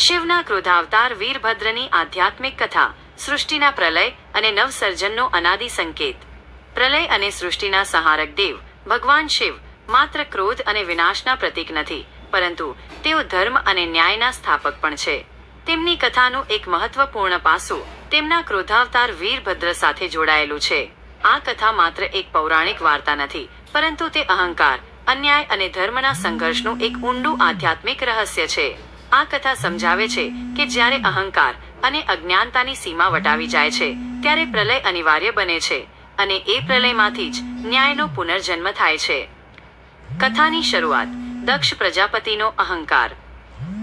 શિવના ક્રોધાવતાર વીરભદ્રની આધ્યાત્મિક કથા, સૃષ્ટિના પ્રલય અને નવસર્જનનો અનાદિ સંકેત. પ્રલય અને સૃષ્ટિના સંહારક દેવ ભગવાન શિવ માત્ર ક્રોધ અને વિનાશના પ્રતીક નથી, પરંતુ તેઓ ધર્મ અને ન્યાયના સ્થાપક પણ છે. તેમની કથાનું એક મહત્વપૂર્ણ પાસું તેમના ક્રોધાવતાર વીરભદ્ર સાથે જોડાયેલું છે. આ કથા માત્ર એક પૌરાણિક વાર્તા નથી, પરંતુ તે અહંકાર, અન્યાય અને ધર્મના સંઘર્ષનું એક ઊંડું આધ્યાત્મિક રહસ્ય છે. આ કથા સમજાવે છે કે જ્યારે અહંકાર અને અજ્ઞાનતાની સીમા વટાવી જાય છે, ત્યારે પ્રલય અનિવાર્ય બને છે, અને એ પ્રલયમાંથી જ ન્યાયનો પુનર્જન્મ થાય છે. કથાની શરૂઆત દક્ષ પ્રજાપતિનો અહંકાર.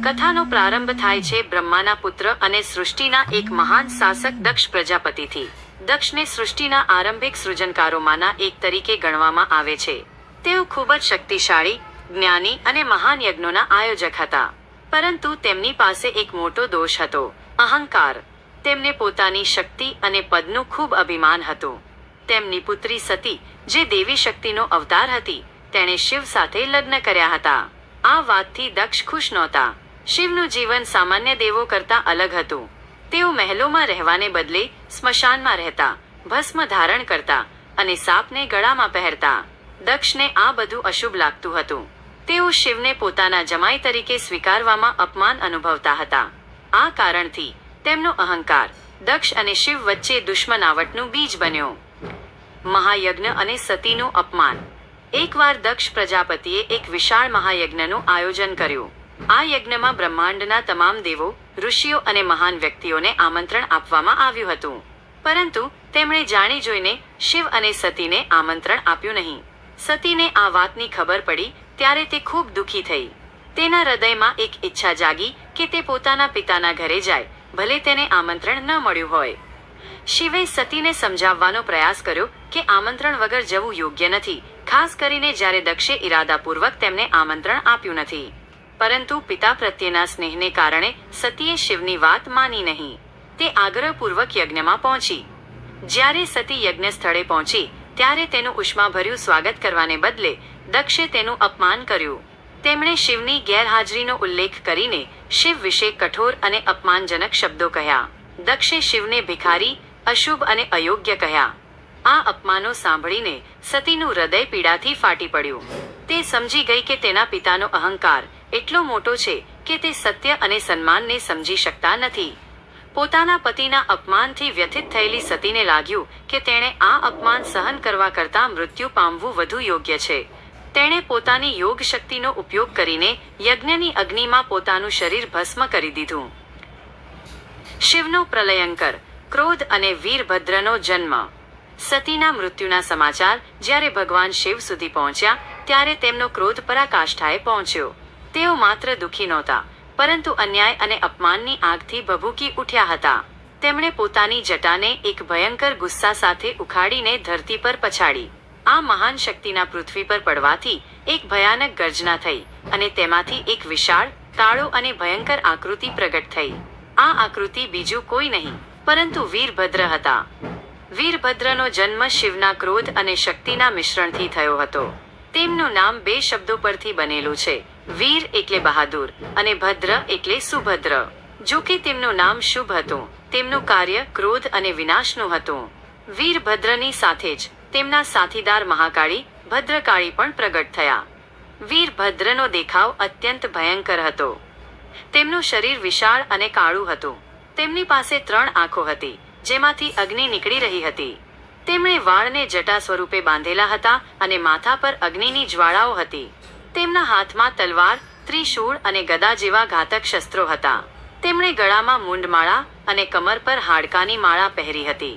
કથાનો પ્રારંભ થાય છે બ્રહ્માના પુત્ર અને સૃષ્ટિના એક મહાન શાસક દક્ષ પ્રજાપતિથી. દક્ષને સૃષ્ટિના આરંભિક સૃજનકારોમાંના એક તરીકે ગણવામાં આવે છે. તેઓ ખૂબ જ શક્તિશાળી, જ્ઞાની અને મહાન યજ્ઞોના આયોજક હતા. પરંતુ તેમની પાસે એક મોટો દોષ હતો, અહંકાર. તેમને પોતાની શક્તિ અને પદનું ખૂબ અભિમાન હતું. તેમની પુત્રી સતી, જે દેવી શક્તિનો અવતાર હતી, તેણે શિવ સાથે લગ્ન કર્યા હતા. આ વાતથી દક્ષ ખુશ નહોતા. શિવનું જીવન સામાન્ય દેવો કરતાં અલગ હતું. તેઓ મહેલોમાં રહેવાને બદલે સ્મશાનમાં રહેતા, ભસ્મ ધારણ કરતા અને સાપને ગળામાં પહેરતા. દક્ષને આ બધું અશુભ લાગતું હતું. તેઓ શિવને પોતાના જમાઈ તરીકે સ્વીકારવામાં અપમાન અનુભવતા હતા. આ કારણથી તેમનો અહંકાર દક્ષ અને શિવ વચ્ચે દુશ્મનાવટનું બીજ બન્યો. મહાયજ્ઞ અને સતીનું અપમાન. એકવાર દક્ષ પ્રજાપતિએ એક વિશાળ મહાયજ્ઞનું આયોજન કર્યું. આ યજ્ઞમાં બ્રહ્માંડના તમામ દેવો, ઋષિઓ અને મહાન વ્યક્તિઓને આમંત્રણ આપવામાં આવ્યું હતું. પરંતુ તેમણે જાણી જોઈને શિવ અને સતીને આમંત્રણ આપ્યું નહીં. સતીને આ વાતની ખબર પડી ત્યારે તે ખૂબ દુઃખી થઈ. તેના હૃદયમાં એક ઈચ્છા જાગી કે તે પોતાના પિતાના ઘરે જાય, ભલે તેને આમંત્રણ ન મળ્યું હોય. શિવે સતીને સમજાવવાનો પ્રયાસ કર્યો કે આમંત્રણ વગર જવું યોગ્ય નથી, ખાસ કરીને જ્યારે દક્ષે ઇરાદાપૂર્વક તેમને આમંત્રણ આપ્યું નથી. પરંતુ પિતા પ્રત્યેના સ્નેહને કારણે સતીએ શિવની વાત માની નહીં. તે આગ્રહપૂર્વક યજ્ઞમાં પહોંચી. જ્યારે સતી યજ્ઞ સ્થળે પહોંચી ત્યારે તેનું ઉષ્માભર્યું સ્વાગત કરવાને બદલે દક્ષે તેનું અપમાન કર્યું. તેમણે શિવની ગેરહાજરીનો ઉલ્લેખ કરીને શિવ વિશે કઠોર અને અપમાનજનક શબ્દો કહ્યા. દક્ષે શિવને ભિખારી, અશુભ અને અયોગ્ય કહ્યા. આ અપમાનો સાંભળીને સતીનું હૃદય પીડાથી ફાટી પડ્યું. તે સમજી ગઈ કે તેના પિતાનો અહંકાર એટલો મોટો છે કે તે સત્ય અને સન્માનને સમજી શકતા નથી. પોતાના પતિના અપમાનથી વ્યથિત થયેલી સતીને લાગ્યું કે તેણે આ અપમાન સહન કરવા કરતાં મૃત્યુ પામવું વધુ યોગ્ય છે. તેણે પોતાની યોગ શક્તિનો ઉપયોગ કરીને યજ્ઞની અગ્નિમાં પોતાનું શરીર ભસ્મ કરી દીધું. શિવનો પ્રલયંકર, ક્રોધ અને વીરભદ્રનો જન્મ. સતીના મૃત્યુના સમાચાર જ્યારે ભગવાન શિવ સુધી પહોંચ્યા ત્યારે તેમનો ક્રોધ પરાકાષ્ઠાએ પહોંચ્યો. તેઓ માત્ર દુઃખી નહોતા, પરંતુ અન્યાય અને અપમાનની આગથી ભભૂકી ઉઠ્યા હતા. તેમણે પોતાની જટાને એક ભયંકર ગુસ્સા સાથે ઉખાડીને ધરતી પર પછાડી. આ મહાન શક્તિના પૃથ્વી પર પડવાથી એક ભયાનક ગર્જના થઈ અને તેમાંથી એક વિશાળ, કાળો અને ભયંકર આકૃતિ પ્રગટ થઈ. આ આકૃતિ બીજું કોઈ નહીં પરંતુ વીરભદ્ર હતા. વીરભદ્રનો જન્મ શિવના ક્રોધ અને શક્તિના મિશ્રણથી થયો હતો. તેમનું નામ બે શબ્દો પરથી બનેલું છે, વીર એટલે બહાદુર અને ભદ્ર એટલે સુભદ્ર. જો કે તેમનું નામ શુભ હતું, તેમનું કાર્ય ક્રોધ અને વિનાશનું હતું. વીરભદ્રની સાથે જ તેમના સાથીદાર મહાકાળી, ભદ્રકાળી પણ પ્રગટ થયા. વીરભદ્રનો દેખાવ અત્યંત ભયંકર હતો. તેમનું શરીર વિશાળ અને કાળું હતું. તેમની પાસે 3 આંખો હતી, જેમાંથી અગ્નિ નીકળી રહી હતી. તેમણે વાળને જટા સ્વરૂપે બાંધેલા હતા અને માથા પર અગ્નિની જ્વાળાઓ હતી. તેમના હાથમાં તલવાર, ત્રિશૂળ અને ગદા જેવા ઘાતક શસ્ત્રો હતા. તેમણે ગળામાં મૂંડમાળા અને કમર પર હાડકાની માળા પહેરી હતી.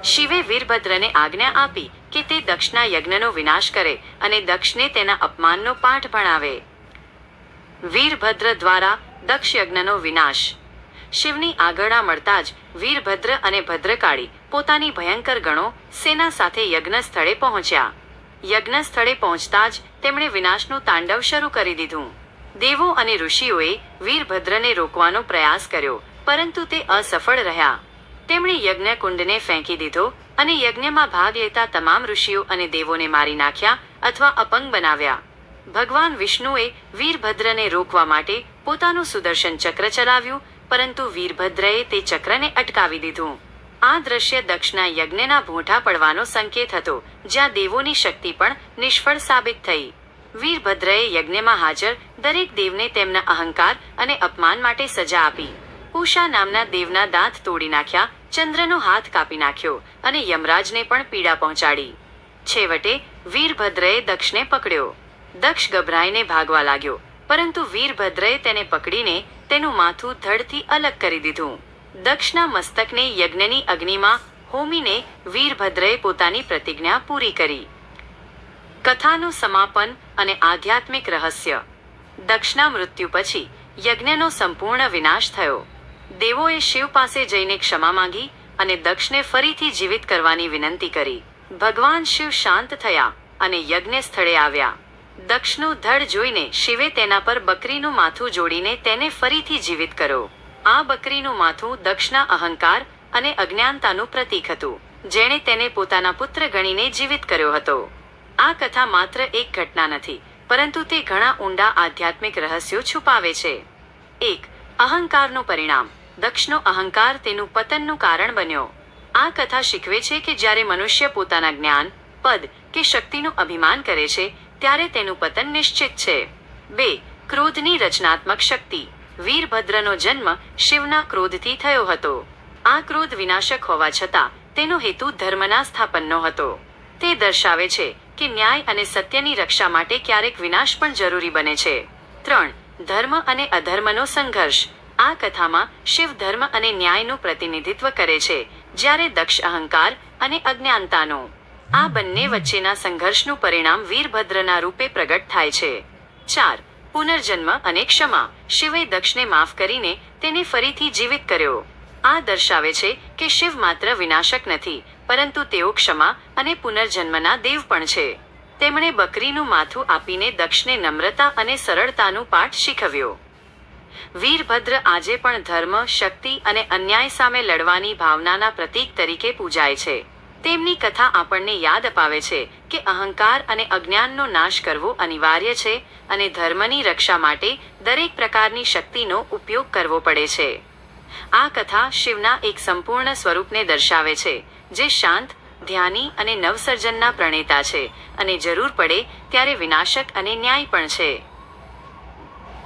શિવે વીરભદ્રને આજ્ઞા આપી કે તે દક્ષના યજ્ઞનો વિનાશ કરે અને દક્ષને તેના અપમાનનો પાઠ ભણાવે. વીરભદ્ર દ્વારા દક્ષ યજ્ઞનો વિનાશ. શિવની આજ્ઞા મળતા જ વીરભદ્ર અને ભદ્રકાળી પોતાની ભયંકર ગણો સેના સાથે યજ્ઞ સ્થળે પહોંચ્યા. યજ્ઞ સ્થળે પહોંચતા જ તેમણે વિનાશનું તાંડવ શરૂ કરી દીધું. દેવો અને ઋષિઓએ વીરભદ્રને રોકવાનો પ્રયાસ કર્યો, પરંતુ તે અસફળ રહ્યા. તેમણે યજ્ઞ કુંડને ફેંકી દીધો અને યજ્ઞમાં ભાગ લેતા તમામ ઋષિઓ અને દેવોને મારી નાખ્યા અથવા અપંગ બનાવ્યા. ભગવાન વિષ્ણુએ વીરભદ્રને રોકવા માટે પોતાનું સુદર્શન ચક્ર ચલાવ્યું, પરંતુ વીરભદ્રએ તે ચક્રને અટકાવી દીધું. આ દ્રશ્ય દક્ષના યજ્ઞના ભૂંઠા પડવાનો સંકેત હતો, જ્યાં દેવોની શક્તિ પણ નિષ્ફળ સાબિત થઈ. વીરભદ્રએ યજ્ઞમાં હાજર દરેક દેવને તેમના અહંકાર અને અપમાન માટે સજા આપી. પૂષા નામના દેવના દાંત તોડી નાખ્યા, ચંદ્રનો હાથ કાપી નાખ્યો અને યમરાજને પણ પીડા પહોંચાડી. છેવટે વીરભદ્રએ દક્ષને પકડ્યો. દક્ષ ગભરાઈને ભાગવા લાગ્યો, પરંતુ વીરભદ્રએ તેને પકડીને તેનું માથું ધડથી અલગ કરી દીધું. દક્ષના મસ્તકને યજ્ઞની અગ્નિમાં હોમીને વીરભદ્રએ પોતાની પ્રતિજ્ઞા પૂરી કરી. કથાનું સમાપન અને આધ્યાત્મિક રહસ્ય. દક્ષના મૃત્યુ પછી યજ્ઞનો સંપૂર્ણ વિનાશ થયો. દેવોએ શિવ પાસે જઈને ક્ષમા માંગી અને દક્ષને ફરીથી જીવિત કરવાની વિનંતી કરી. ભગવાન શિવ શાંત થયા અને યજ્ઞ સ્થળે આવ્યા. દક્ષનું ધડ જોઈને શિવે તેના પર બકરીનું માથું જોડીને તેને ફરીથી જીવિત કર્યો. આ બકરીનું માથું દક્ષના અહંકાર અને અજ્ઞાનતાનું પ્રતીક હતું, જેણે તેને પોતાના પુત્ર ગણીને જીવિત કર્યો હતો. આ કથા માત્ર એક ઘટના નથી, પરંતુ તે ઘણા ઊંડા આધ્યાત્મિક રહસ્યો છુપાવે છે. 1. અહંકારનું પરિણામ. દક્ષનો અહંકાર તેનું પતનનું કારણ બન્યો. આ કથા શીખવે છે કે જ્યારે મનુષ્ય પોતાના જ્ઞાન, પદ કે શક્તિનું અભિમાન કરે છે, ત્યારે તેનું પતન નિશ્ચિત છે. 2. ક્રોધની રચનાત્મક શક્તિ. વીરભદ્રનો જન્મ શિવના ક્રોધથી થયો હતો. આ ક્રોધ વિનાશક હોવા છતાં તેનો હેતુ ધર્મના સ્થાપનનો હતો. તે દર્શાવે છે કે ન્યાય અને સત્યની રક્ષા માટે ક્યારેક વિનાશ પણ જરૂરી બને છે. 3. ધર્મ અને અધર્મનો સંઘર્ષ. આ કથામાં શિવ ધર્મ અને ન્યાયનું પ્રતિનિધિત્વ કરે છે, જ્યારે દક્ષ અહંકાર અને અજ્ઞાનતાનો. આ બંને વચ્ચેના સંઘર્ષનું પરિણામ વીરભદ્રના રૂપે પ્રગટ થાય છે. 4. પુનર્જન્મ અને ક્ષમા. શિવે દક્ષને માફ કરીને તેને ફરીથી જીવિત કર્યો. આ દર્શાવે છે કે શિવ માત્ર વિનાશક નથી, પરંતુ તેઓ ક્ષમા અને પુનર્જન્મના દેવ પણ છે. તેમણે બકરીનું માથું આપીને દક્ષને નમ્રતા અને સરળતાનું પાઠ શીખવ્યો. વીરભદ્ર આજે પણ ધર્મ, શક્તિ અને અન્યાય સામે લડવાની ભાવનાના પ્રતીક તરીકે પૂજાય છે. તેમની કથા આપણને યાદ અપાવે છે કે અહંકાર અને અજ્ઞાનનો નાશ કરવો અનિવાર્ય છે અને ધર્મની રક્ષા માટે દરેક પ્રકારની શક્તિનો ઉપયોગ કરવો પડે છે. આ કથા શિવના એક સંપૂર્ણ સ્વરૂપને દર્શાવે છે, જે શાંત, ધ્યાની અને નવસર્જનના પ્રણેતા છે અને જરૂર પડે ત્યારે વિનાશક અને ન્યાય પણ છે.